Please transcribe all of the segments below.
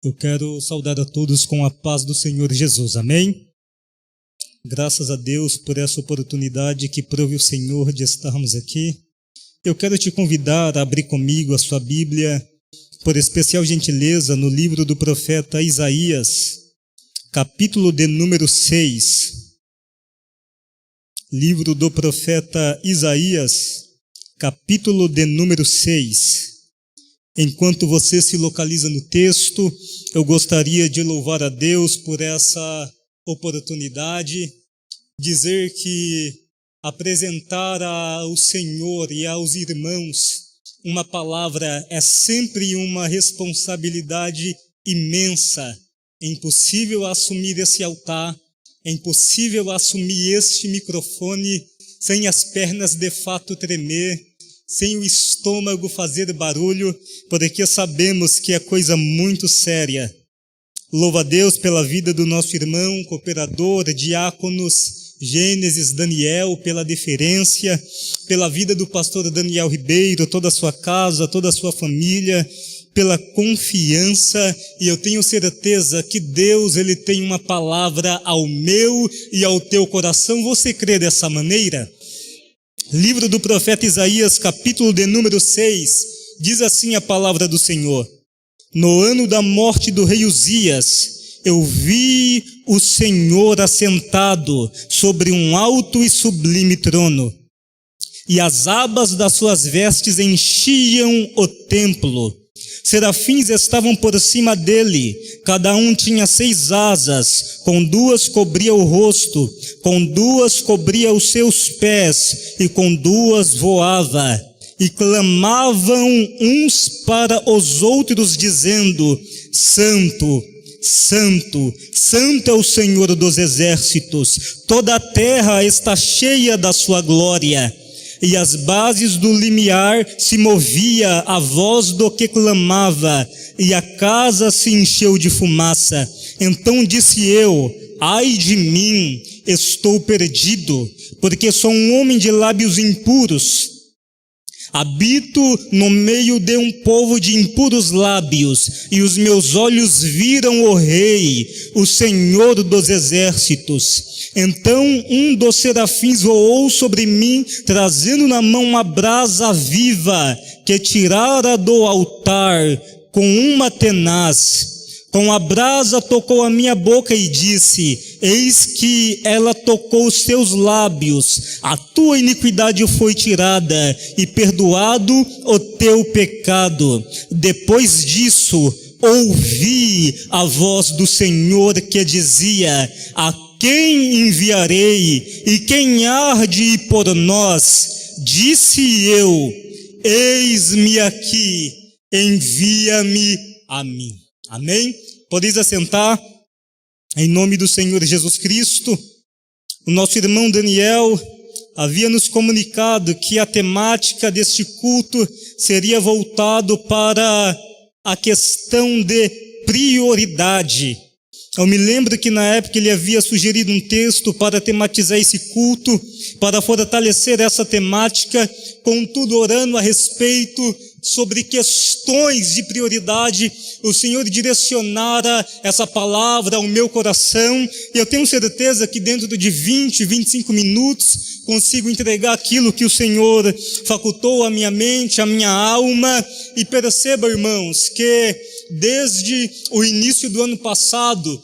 Eu quero saudar a todos com a paz do Senhor Jesus, amém? Graças a Deus por essa oportunidade que prove o Senhor de estarmos aqui. Eu quero te convidar a abrir comigo a sua Bíblia, por especial gentileza, no livro do profeta Isaías, capítulo de número 6. Livro do profeta Isaías, capítulo de número 6. Enquanto você se localiza no texto, eu gostaria de louvar a Deus por essa oportunidade, dizer que apresentar ao Senhor e aos irmãos uma palavra é sempre uma responsabilidade imensa. É impossível assumir esse altar, é impossível assumir este microfone sem as pernas de fato tremer, sem o estômago fazer barulho, porque sabemos que é coisa muito séria. Louva a Deus pela vida do nosso irmão, cooperador, diáconos, Gênesis, Daniel, pela deferência, pela vida do pastor Daniel Ribeiro, toda a sua casa, toda a sua família, pela confiança, e eu tenho certeza que Deus, Ele tem uma palavra ao meu e ao teu coração. Você crê dessa maneira? Livro do profeta Isaías, capítulo de número 6, diz assim a palavra do Senhor: No ano da morte do rei Uzias, eu vi o Senhor assentado sobre um alto e sublime trono, e as abas das suas vestes enchiam o templo. Serafins estavam por cima dele, cada um tinha 6 asas, com 2 cobria o rosto, com 2 cobria os seus pés, e com 2 voava. E clamavam uns para os outros, dizendo: Santo, Santo, Santo é o Senhor dos exércitos, toda a terra está cheia da sua glória. E as bases do limiar se movia a voz do que clamava, e a casa se encheu de fumaça. Então disse eu: ai de mim, estou perdido, porque sou um homem de lábios impuros. Habito no meio de um povo de impuros lábios, e os meus olhos viram o Rei, o Senhor dos exércitos. Então um dos serafins voou sobre mim, trazendo na mão uma brasa viva, que tirara do altar com uma tenaz. Com a brasa tocou a minha boca e disse: eis que ela tocou os teus lábios, a tua iniquidade foi tirada e perdoado o teu pecado. Depois disso, ouvi a voz do Senhor que dizia: a quem enviarei e quem há de ir por nós? Disse eu: eis-me aqui, envia-me a mim. Amém? Podeis assentar, em nome do Senhor Jesus Cristo. O nosso irmão Daniel havia nos comunicado que a temática deste culto seria voltado para a questão de prioridade. Eu me lembro que na época ele havia sugerido um texto para tematizar esse culto, para fortalecer essa temática, contudo orando a respeito sobre questões de prioridade. O Senhor direcionara essa palavra ao meu coração, e eu tenho certeza que dentro de 20, 25 minutos consigo entregar aquilo que o Senhor facultou à minha mente, à minha alma. E perceba, irmãos, que desde o início do ano passado,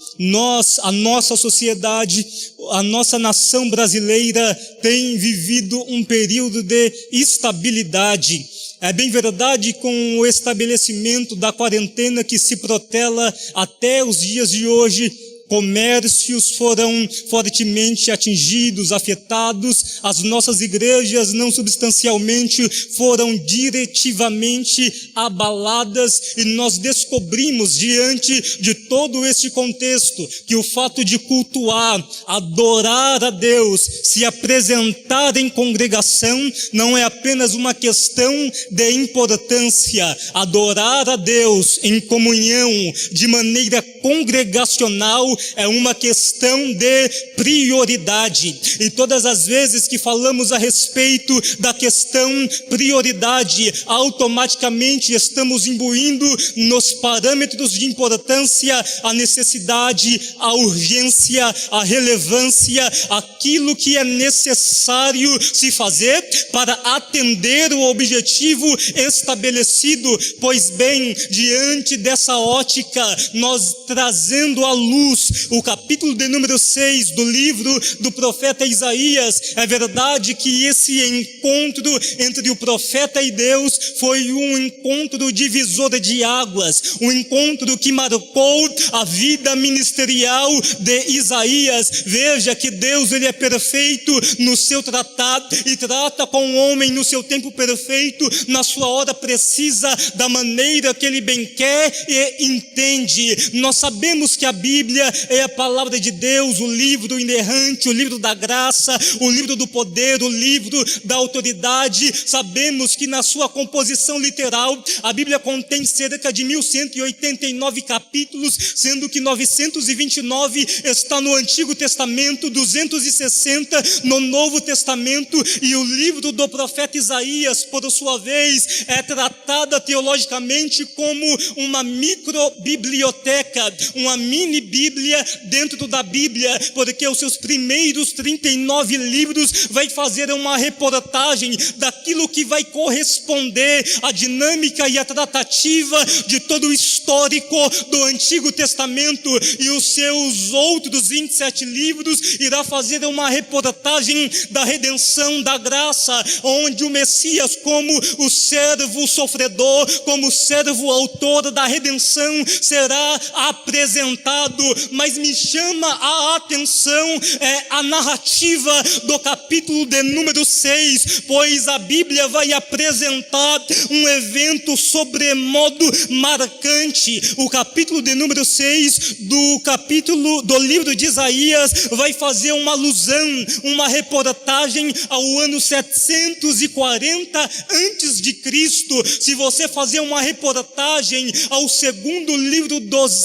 a nossa sociedade, a nossa nação brasileira tem vivido um período de instabilidade. É bem verdade, com o estabelecimento da quarentena que se protela até os dias de hoje, comércios foram fortemente atingidos, afetados. As nossas igrejas não substancialmente foram diretivamente abaladas, e nós descobrimos diante de todo este contexto que o fato de cultuar, adorar a Deus, se apresentar em congregação não é apenas uma questão de importância. Adorar a Deus em comunhão de maneira congregacional é uma questão de prioridade. E todas as vezes que falamos a respeito da questão prioridade, automaticamente estamos imbuindo nos parâmetros de importância a necessidade, a urgência, a relevância, aquilo que é necessário se fazer para atender o objetivo estabelecido. Pois bem, diante dessa ótica, nós trazendo à luz o capítulo de número 6 do livro do profeta Isaías, é verdade que esse encontro entre o profeta e Deus foi um encontro divisor de águas, um encontro que marcou a vida ministerial de Isaías. Veja que Deus, ele é perfeito no seu tratar e trata com o homem no seu tempo perfeito, na sua hora precisa, da maneira que ele bem quer e entende. Nós sabemos que a Bíblia é a palavra de Deus, o livro inerrante, o livro da graça, o livro do poder, o livro da autoridade. Sabemos que na sua composição literal, a Bíblia contém cerca de 1189 capítulos, sendo que 929 está no Antigo Testamento, 260 no Novo Testamento, e o livro do profeta Isaías, por sua vez, é tratada teologicamente como uma microbiblioteca, uma mini Bíblia dentro da Bíblia, porque os seus primeiros 39 livros vai fazer uma reportagem daquilo que vai corresponder à dinâmica e à tratativa de todo o histórico do Antigo Testamento, e os seus outros 27 livros irá fazer uma reportagem da redenção, da graça, onde o Messias, como o servo sofredor, como o servo autor da redenção, será apresentado. Mas me chama a atenção a narrativa do capítulo de número 6, pois a Bíblia vai apresentar um evento sobremodo marcante. O capítulo de número 6 do livro de Isaías vai fazer uma alusão, uma reportagem ao ano 740 antes de Cristo. Se você fazer uma reportagem ao segundo livro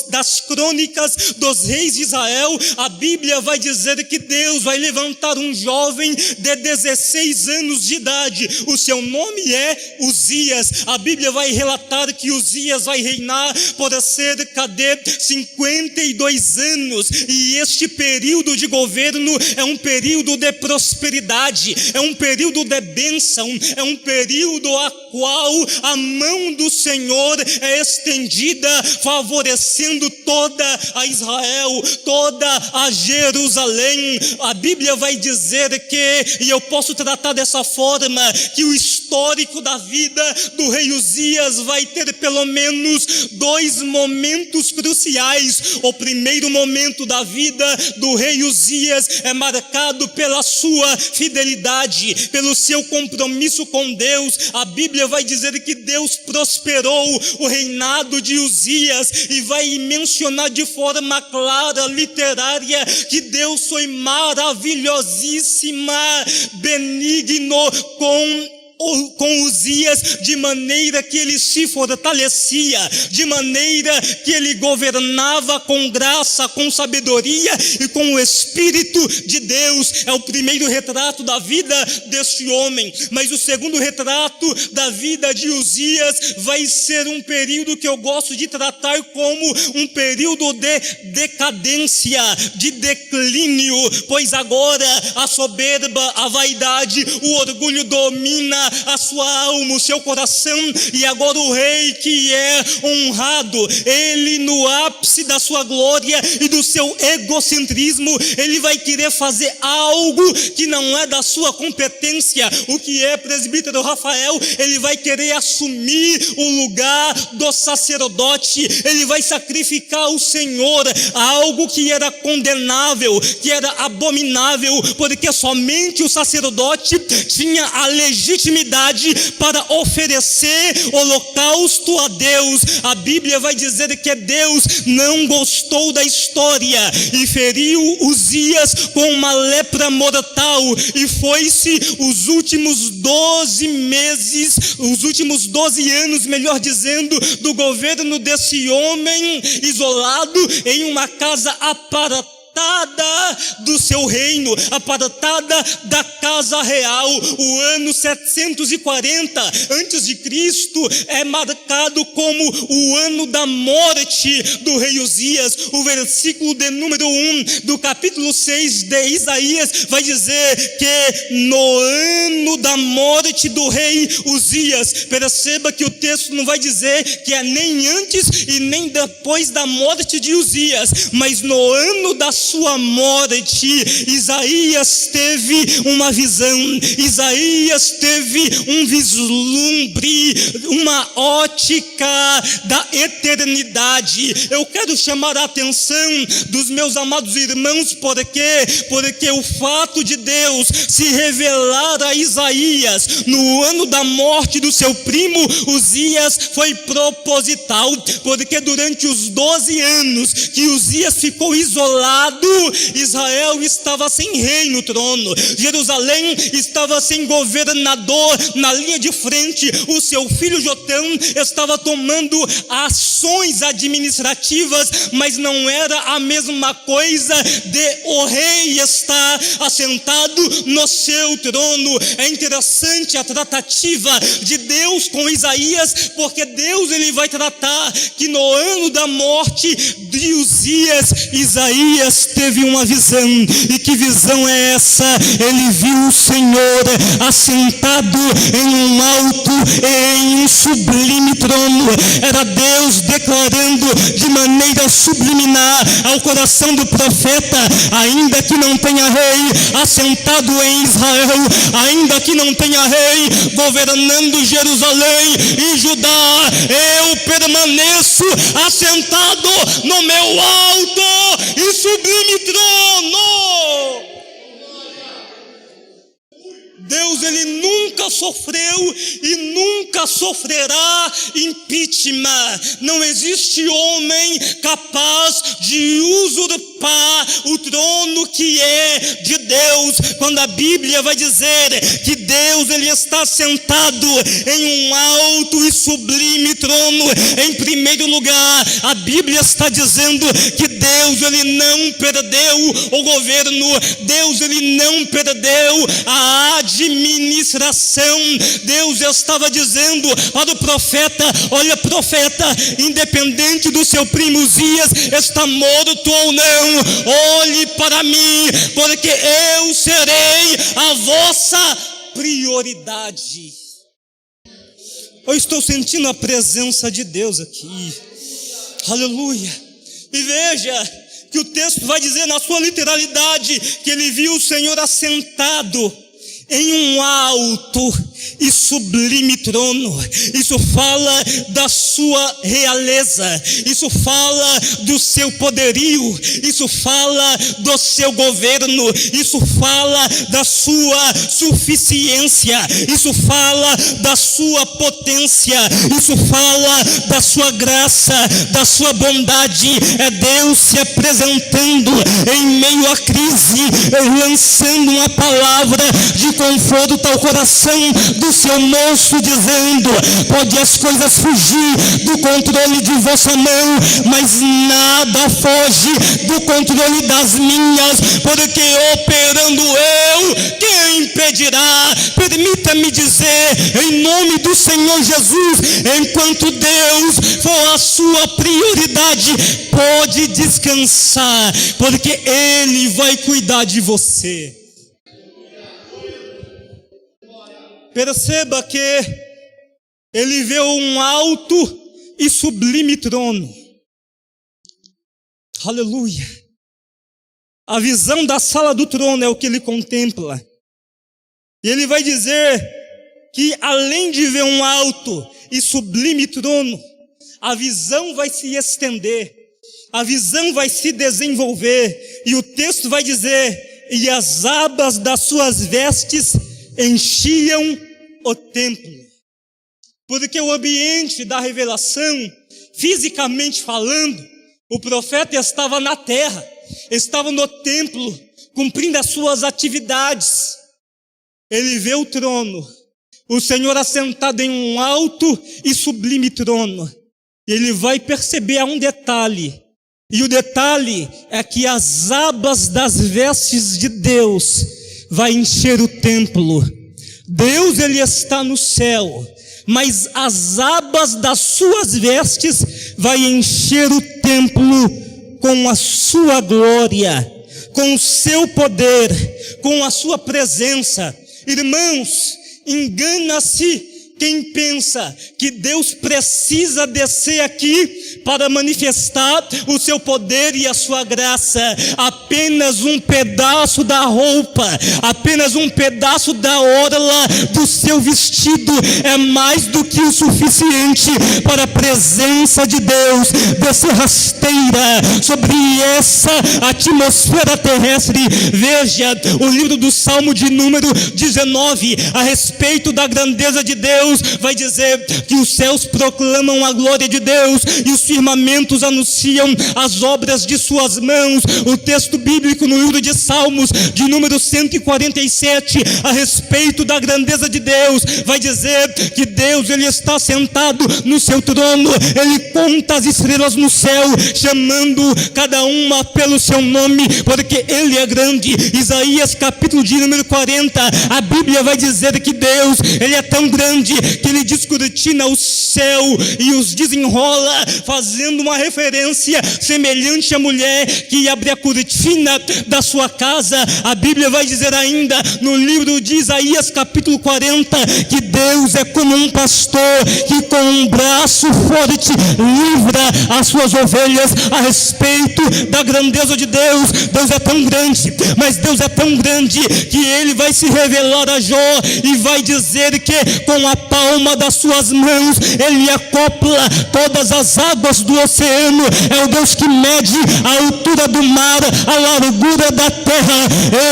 das crônicas dos reis de Israel, a Bíblia vai dizer que Deus vai levantar um jovem de 16 anos de idade. O seu nome é Uzias. A Bíblia vai relatar que Uzias vai reinar por cerca de 52 anos, e este período de governo é um período de prosperidade, é um período de bênção, é um período a qual a mão do Senhor é estendida, favorecendo toda a Israel, toda a Jerusalém. A Bíblia vai dizer que, e eu posso tratar dessa forma, que o histórico da vida do rei Uzias vai ter pelo menos dois momentos cruciais. O primeiro momento da vida do rei Uzias é marcado pela sua fidelidade, pelo seu compromisso com Deus. A Bíblia vai dizer que Deus prosperou o reinado de Uzias, e vai mencionar de forma clara, literária, que Deus foi maravilhosíssima, benigno com Uzias, de maneira que ele se fortalecia, de maneira que ele governava com graça, com sabedoria e com o Espírito de Deus. É o primeiro retrato da vida deste homem. Mas o segundo retrato da vida de Uzias vai ser um período que eu gosto de tratar como um período de decadência, de declínio, pois agora a soberba, a vaidade, o orgulho domina a sua alma, o seu coração, e agora o rei que é honrado, ele no ápice da sua glória e do seu egocentrismo, ele vai querer fazer algo que não é da sua competência. O que é, presbítero Rafael? Ele vai querer assumir o lugar do sacerdote, ele vai sacrificar ao Senhor algo que era condenável, que era abominável, porque somente o sacerdote tinha a legitimidade legitimidade para oferecer holocausto a Deus. A Bíblia vai dizer que Deus não gostou da história e feriu Uzias com uma lepra mortal, e foi-se os últimos 12 meses, os últimos 12 anos, melhor dizendo, do governo desse homem isolado em uma casa aparatada do seu reino, apartada da casa real. O ano 740 antes de Cristo é marcado como o ano da morte do rei Uzias. O versículo de número 1 do capítulo 6 de Isaías vai dizer que no ano da morte do rei Uzias, perceba que o texto não vai dizer que é nem antes e nem depois da morte de Uzias, mas no ano da sua morte, Isaías teve uma visão, Isaías teve um vislumbre, uma ótica da eternidade. Eu quero chamar a atenção dos meus amados irmãos, porque o fato de Deus se revelar a Isaías no ano da morte do seu primo Uzias foi proposital, porque durante os 12 anos que Uzias ficou isolado, Israel estava sem rei no trono, Jerusalém estava sem governador na linha de frente. O seu filho Jotão estava tomando ações administrativas, mas não era a mesma coisa de o rei estar assentado no seu trono. É interessante a tratativa de Deus com Isaías, porque Deus ele vai tratar que no ano da morte de Uzias, Isaías teve uma visão. E que visão é essa? Ele viu o Senhor assentado em um alto e em um sublime trono. Era Deus declarando de maneira subliminar ao coração do profeta: ainda que não tenha rei assentado em Israel, ainda que não tenha rei governando Jerusalém e Judá, eu permaneço assentado no meu alto e sublime trono. Deus ele nunca sofreu e nunca sofrerá impeachment. Não existe homem capaz de usurpar o trono que é de Deus. Quando a Bíblia vai dizer que Deus ele está sentado em um alto e sublime trono, em primeiro lugar, a Bíblia está dizendo que Deus ele não perdeu o governo, Deus ele não perdeu a administração. Deus estava dizendo para o profeta: olha, profeta, independente do seu primo Uzias está morto ou não, olhe para mim, porque eu serei a vossa prioridade. Eu estou sentindo a presença de Deus aqui. Aleluia. E veja que o texto vai dizer na sua literalidade que ele viu o Senhor assentado em um alto e sublime trono. Isso fala da sua realeza, isso fala do seu poderio, isso fala do seu governo, isso fala da sua suficiência, isso fala da sua potência, isso fala da sua graça, da sua bondade. É Deus se apresentando em meio à crise, lançando uma palavra de conforto ao coração do seu moço, dizendo: pode as coisas fugir do controle de vossa mão, mas nada foge do controle das minhas, porque operando eu, quem impedirá? Permita-me dizer, em nome do Senhor Jesus, enquanto Deus for a sua prioridade, pode descansar, porque Ele vai cuidar de você. Perceba que ele vê um alto e sublime trono. Aleluia. A visão da sala do trono é o que ele contempla. E ele vai dizer que além de ver um alto e sublime trono, a visão vai se estender, a visão vai se desenvolver. E o texto vai dizer: e as abas das suas vestes enchiam o templo. Porque o ambiente da revelação, fisicamente falando, o profeta estava na terra, estava no templo, cumprindo as suas atividades. Ele vê o trono, o Senhor assentado em um alto e sublime trono. Ele vai perceber um detalhe, e o detalhe é que as abas das vestes de Deus vai encher o templo. Deus, ele está no céu, mas as abas das suas vestes vai encher o templo com a sua glória, com o seu poder, com a sua presença. Irmãos, engana-se quem pensa que Deus precisa descer aqui para manifestar o seu poder e a sua graça. Apenas um pedaço da roupa, apenas um pedaço da orla do seu vestido é mais do que o suficiente para a presença de Deus descer rasteira sobre essa atmosfera terrestre. Veja o livro do Salmo de número 19, a respeito da grandeza de Deus. Vai dizer que os céus proclamam a glória de Deus e os firmamentos anunciam as obras de suas mãos. O texto bíblico no livro de Salmos de número 147, a respeito da grandeza de Deus, vai dizer que Deus, ele está sentado no seu trono, ele conta as estrelas no céu, chamando cada uma pelo seu nome, porque ele é grande. Isaías capítulo de número 40, a Bíblia vai dizer que Deus, ele é tão grande que ele descortina o céu e os desenrola, fazendo uma referência semelhante à mulher que abre a cortina da sua casa. A Bíblia vai dizer ainda no livro de Isaías capítulo 40 que Deus é como um pastor que com um braço forte livra as suas ovelhas. A respeito da grandeza de Deus, Deus é tão grande, mas Deus é tão grande que ele vai se revelar a Jó e vai dizer que com a palma das suas mãos ele acopla todas as águas do oceano. É o Deus que mede a altura do mar, a largura da terra.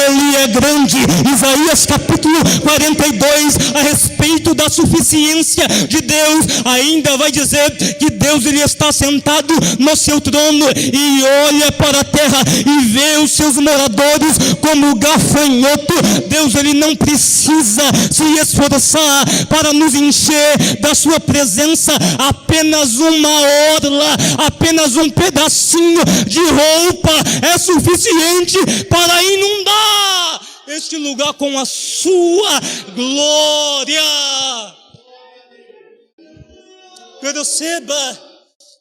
Ele é grande. Isaías capítulo 42, a respeito da suficiência de Deus, ainda vai dizer que Deus, ele está sentado no seu trono e olha para a terra e vê os seus moradores como gafanhoto. Deus, ele não precisa se esforçar para nos encher da sua presença. Apenas uma orla, apenas um pedacinho de roupa é suficiente para inundar este lugar com a sua glória. Perceba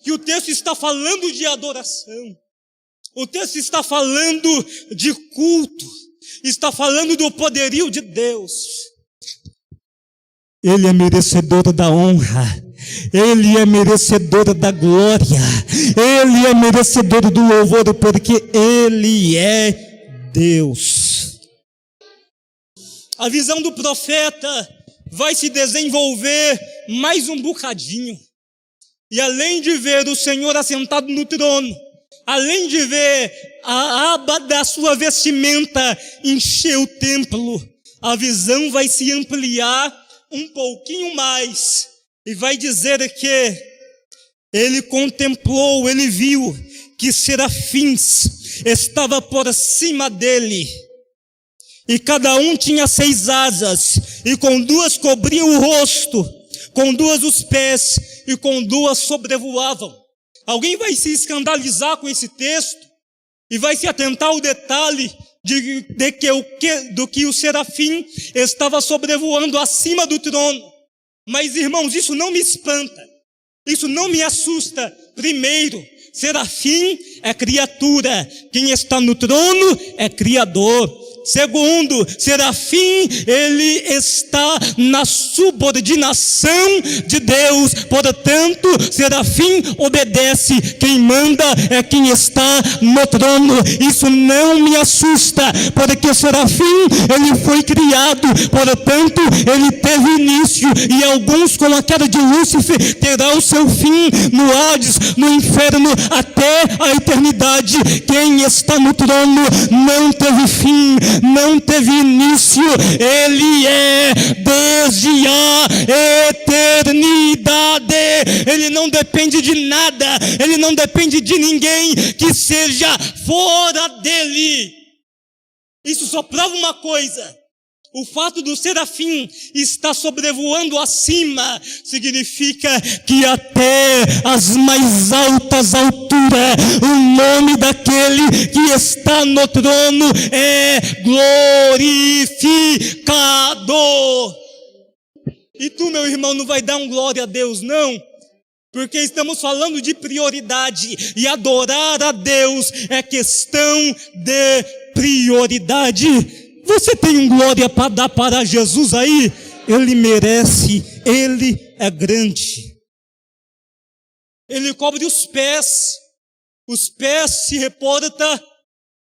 que o texto está falando de adoração, o texto está falando de culto, está falando do poderio de Deus. Ele é merecedor da honra, ele é merecedor da glória, ele é merecedor do louvor, porque ele é Deus. A visão do profeta vai se desenvolver mais um bocadinho. E além de ver o Senhor assentado no trono, além de ver a aba da sua vestimenta encher o templo, a visão vai se ampliar um pouquinho mais, e vai dizer que ele contemplou, ele viu que serafins estavam por cima dele, e cada um tinha 6 asas, e com 2 cobriam o rosto, com 2 os pés, e com 2 sobrevoavam. Alguém vai se escandalizar com esse texto, e vai se atentar ao detalhe do que o serafim estava sobrevoando acima do trono. Mas, irmãos, isso não me espanta, isso não me assusta. Primeiro, serafim é criatura, quem está no trono é criador. Segundo, serafim, ele está na subordinação de Deus, portanto, serafim obedece, quem manda é quem está no trono. Isso não me assusta, porque serafim, ele foi criado, portanto, ele teve início, e alguns, com a queda de Lúcifer, terão o seu fim no Hades, no inferno, até a eternidade. Quem está no trono não teve fim, não teve início, ele é desde depende de nada, ele não depende de ninguém que seja fora dele. Isso só prova uma coisa: o fato do serafim estar sobrevoando acima significa que até as mais altas alturas, o nome daquele que está no trono é glorificado. E tu, meu irmão, não vai dar um glória a Deus, não? Porque estamos falando de prioridade, e adorar a Deus é questão de prioridade. Você tem um glória para dar para Jesus aí? Ele merece, ele é grande. Ele cobre os pés se reporta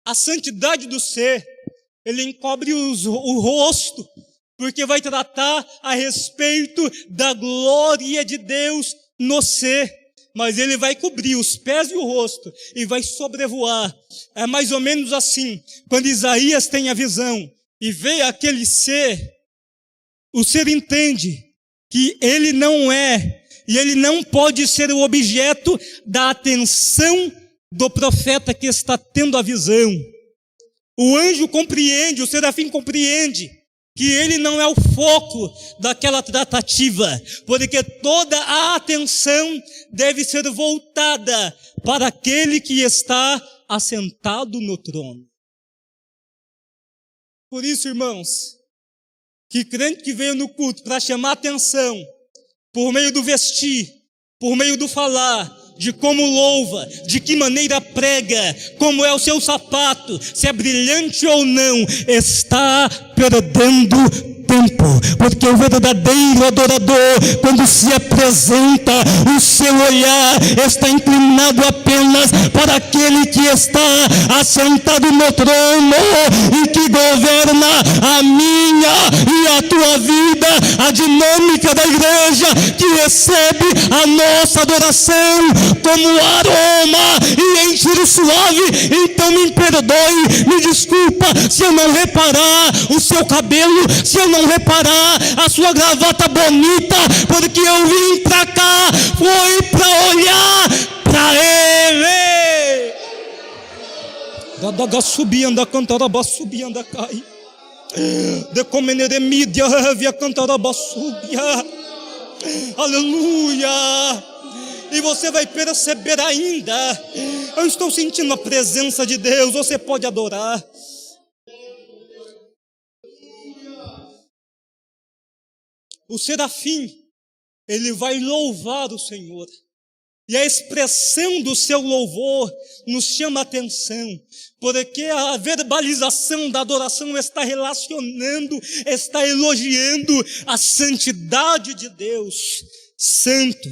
a santidade do ser. Ele encobre o rosto, porque vai tratar a respeito da glória de Deus no ser. Mas ele vai cobrir os pés e o rosto e vai sobrevoar. É mais ou menos assim, quando Isaías tem a visão e vê aquele ser, o ser entende que ele não é, e ele não pode ser o objeto da atenção do profeta que está tendo a visão. O anjo compreende, o serafim compreende que ele não é o foco daquela tratativa, porque toda a atenção deve ser voltada para aquele que está assentado no trono. Por isso, irmãos, que crente que veio no culto para chamar atenção, por meio do vestir, por meio do falar, de como louva, de que maneira prega, como é o seu sapato, se é brilhante ou não, está perdendo tempo, porque o verdadeiro adorador, quando se apresenta, o seu olhar está inclinado apenas para aquele que está assentado no trono e que governa a minha e a tua vida, a dinâmica da igreja que recebe a nossa adoração como aroma e em cheiro suave. Então me perdoe, me desculpa se eu não reparar o seu cabelo, se eu não reparar a sua gravata bonita, porque eu vim pra cá, foi pra olhar pra ele. Dadaga subianda cantaraba subianda cai. De comenere mídia via cantaraba subia. Aleluia. E você vai perceber ainda, eu estou sentindo a presença de Deus. Você pode adorar. O serafim, ele vai louvar o Senhor. E a expressão do seu louvor nos chama a atenção, porque a verbalização da adoração está relacionando, está elogiando a santidade de Deus. Santo,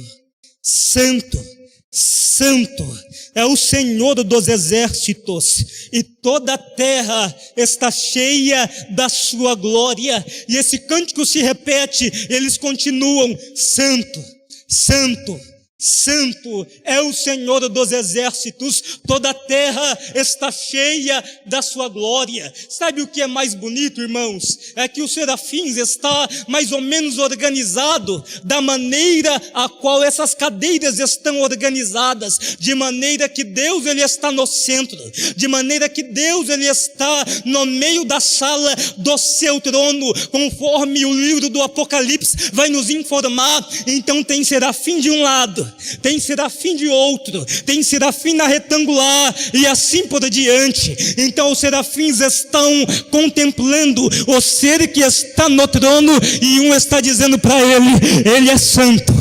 santo, santo é o Senhor dos exércitos, e toda a terra está cheia da sua glória. E esse cântico se repete, eles continuam: santo, santo, santo é o Senhor dos exércitos, toda a terra está cheia da sua glória. Sabe o que é mais bonito, irmãos? É que os serafins está mais ou menos organizado da maneira a qual essas cadeiras estão organizadas, de maneira que Deus ele está no centro, de maneira que Deus ele está no meio da sala do seu trono, conforme o livro do Apocalipse vai nos informar. Então tem serafim de um lado, tem serafim de outro, tem serafim na retangular e assim por diante. Então os serafins estão contemplando o ser que está no trono, e um está dizendo para ele é santo,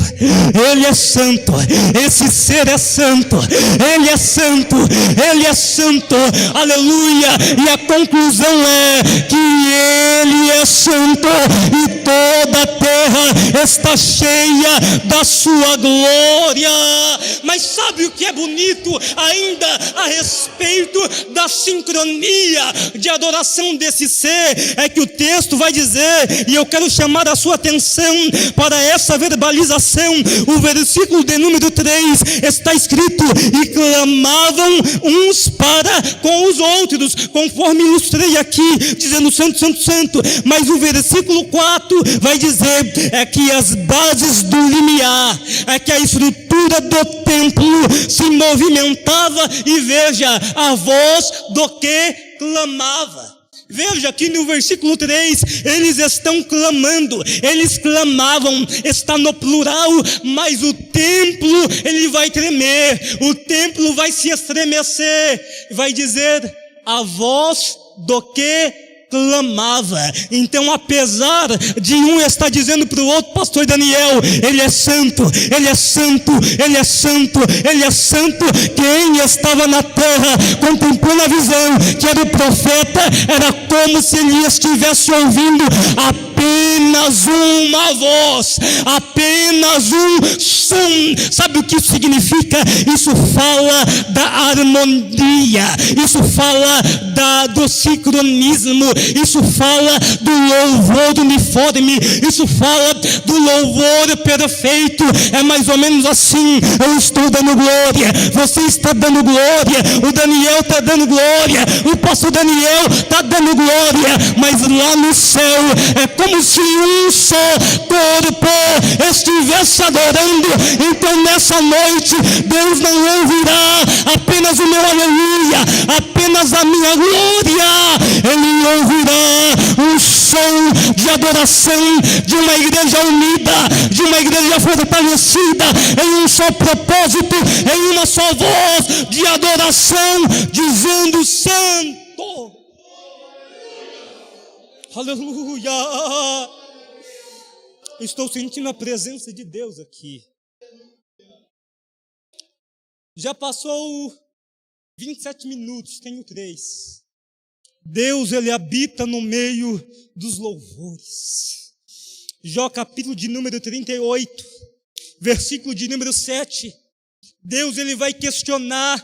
ele é santo, esse ser é santo, ele é santo, ele é santo, aleluia. E a conclusão é que ele é santo e toda a terra está cheia da sua glória. Mas sabe o que é bonito ainda a respeito da sincronia de adoração desse ser? É que o texto vai dizer, e eu quero chamar a sua atenção para essa verbalização. O versículo de número 3 está escrito: e clamavam uns para compara com os outros, conforme ilustrei aqui, dizendo santo, santo, santo. Mas o versículo 4 vai dizer que as bases do limiar, que a estrutura do templo se movimentava, e veja, a voz do que clamava. Veja que no versículo 3, eles estão clamando, eles clamavam, está no plural, mas o templo, ele vai tremer, o templo vai se estremecer, vai dizer, a voz do que clamava. Então, apesar de um estar dizendo para o outro, pastor Daniel, ele é santo, ele é santo, ele é santo, ele é santo, quem estava na terra, contemplando a visão, que era o profeta, era como se ele estivesse ouvindo apenas uma voz, apenas um som. Sabe o que isso significa? Isso fala da harmonia, isso fala do sincronismo, isso fala do louvor uniforme, isso fala do louvor perfeito. É mais ou menos assim: eu estou dando glória, você está dando glória, o Daniel está dando glória, o pastor Daniel está dando glória, mas lá no céu é como se um só corpo estivesse adorando. Então nessa noite Deus não ouvirá apenas o meu aleluia, apenas a minha glória, Ele ouvirá um som de adoração de uma igreja unida, de uma igreja fortalecida em um só propósito, em uma só voz de adoração, dizendo santo, aleluia. Estou sentindo a presença de Deus aqui. Já passou 27 minutos, tenho 3. Deus, ele habita no meio dos louvores. Jó capítulo de número 38, versículo de número 7. Deus, ele vai questionar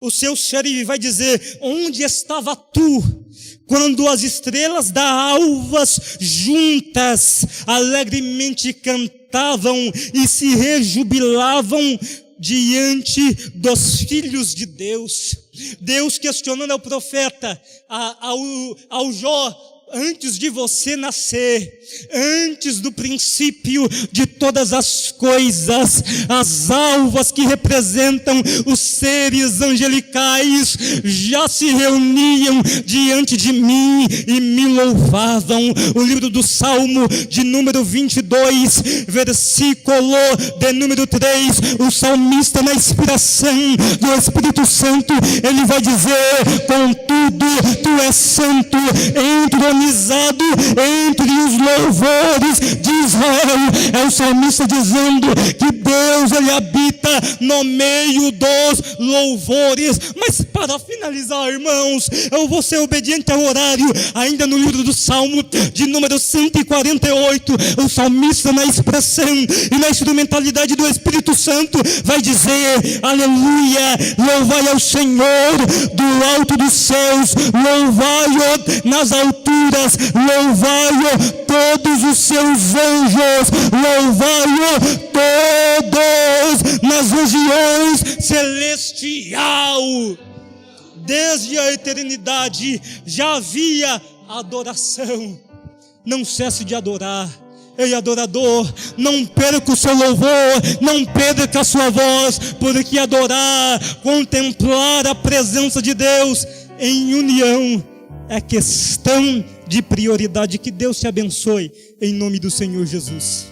o seu ser e vai dizer: onde estava tu quando as estrelas da alvas juntas alegremente cantavam e se rejubilavam diante dos filhos de Deus? Deus questionando ao profeta, ao Jó: antes de você nascer, antes do princípio de todas as coisas, as alvas que representam os seres angelicais já se reuniam diante de mim e me louvavam. O livro do Salmo de número 22, versículo de número 3, o salmista, na inspiração do Espírito Santo, ele vai dizer: contudo, tu és santo, entronizado entre os louvores de Israel. É o salmista dizendo que Deus, ele habita no meio dos louvores. Mas para finalizar, irmãos, eu vou ser obediente ao horário. Ainda no livro do Salmo de número 148, o salmista, na expressão e na instrumentalidade do Espírito Santo, vai dizer: aleluia, louvai ao Senhor do alto dos céus, louvai-o nas alturas, louvai-o todos os seus anjos, louvai-o todos nas regiões celestial. Desde a eternidade já havia adoração. Não cesse de adorar. Ei, adorador, não perca o seu louvor, não perca a sua voz, porque adorar, contemplar a presença de Deus em união é questão de prioridade. Que Deus te abençoe, em nome do Senhor Jesus.